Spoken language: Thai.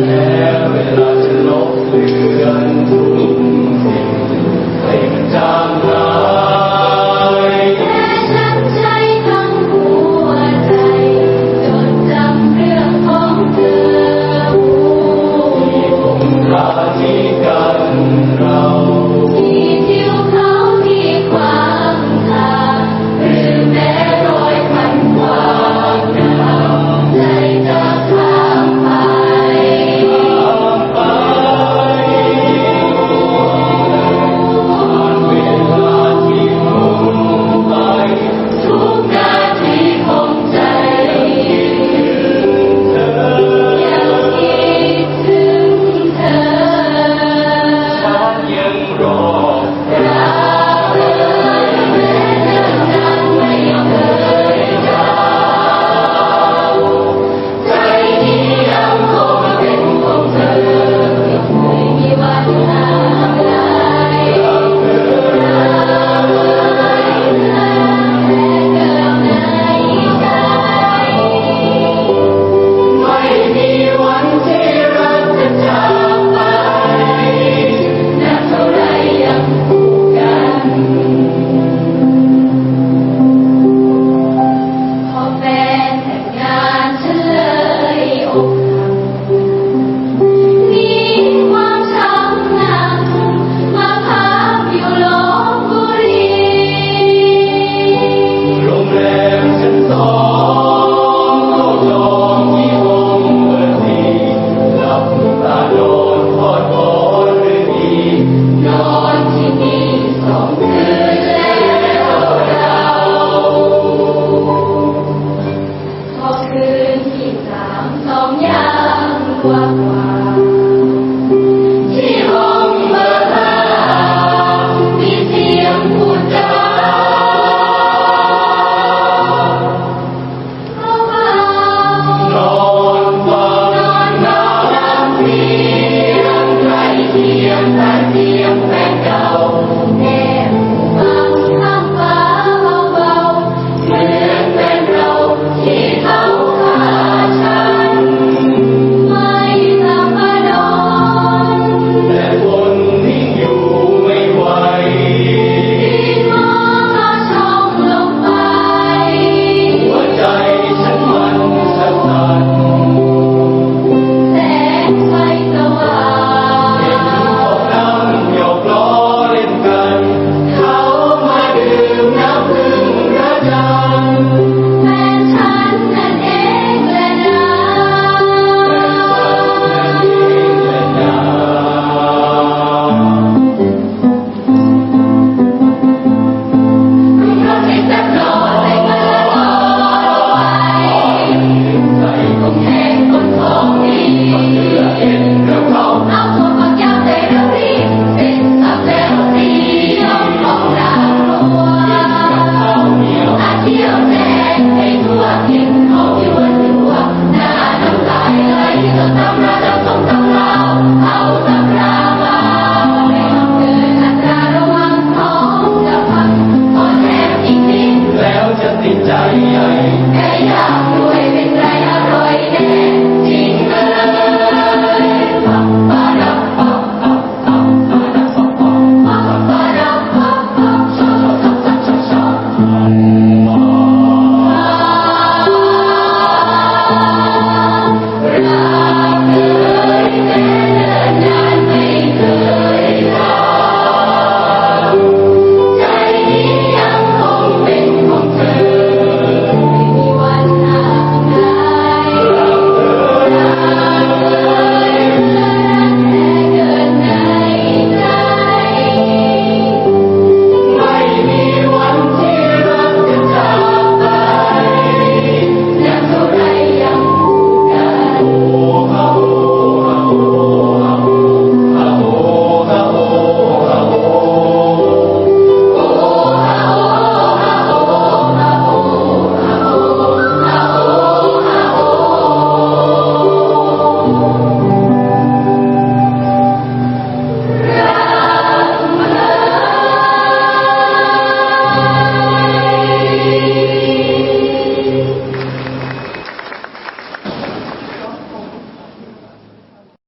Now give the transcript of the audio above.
แม้เวลาจะลบเลือนทุกสิ่งให้มันจางหายแต่ฉันใจทั้งหัวใจจดจำเรื่องของเธอที่คงคาที่กันเราที่ทิวเขาที่ขวางทางหรือแม้รอยพันกว่าใจจะข้ามไปเวลาที่หมุนไปทุกนาทีของใจยังคิดถึงเธอฉันยังรอรักเอ่ยแม้เรื่องนั้นไม่เคยจางใจนี้ยังคงเป็นของเธอไม่มีวันห่างไกลรักเอ่ยแม้เกิดในใจไม่มีวันที่รักจะจากไปนานเท่าไรยังคู่กันพอแฟนแต่งงานฉันเลยอกหักหนีความช้ำหนักมาพักอยู่ลพบุรี โรงแรมชั้นสองเข้าจองที่ห้องเบอร์สี่หลับตานอนทอดหมอนหรือดี นอนที่นี่2 คืนแล้วเราพอคืนที่3 2 ย่างกว่าที่ห้องเบอร์5มีเสียงพูดจาเบาๆนอนฟังนอนน้ำเสียงใครเทียมแต่เสียงแฟนเก่าแอบฟังข้างฟ้าเบาๆเหมือนเป็นเราที่เขาฆ่าฉันไม่หลับไม่นอน แต่คนที่อยู่ไม่ไหวรีบมองหาช่องลงไปหัวใจฉันมันสั่นแสงไฟสว่าง เห็นเขานั่งหยอกล้อเล่นกัน เขามาดื่มน้ำพึ่งพระจันทร์ แฟนฉันนั่นเองแหละนะคุณรถให้สักหน่อยมาละลอยไปคงแห้งคนของดีเอาถั่วฝักยาวใส่แล้วรีบเสร็จสับแล้วรียกของรางรัวอาเที่ยวแจกให้ทั่วถิ่นของยวนหัวหน้าน้ำลายไหลจนตำระ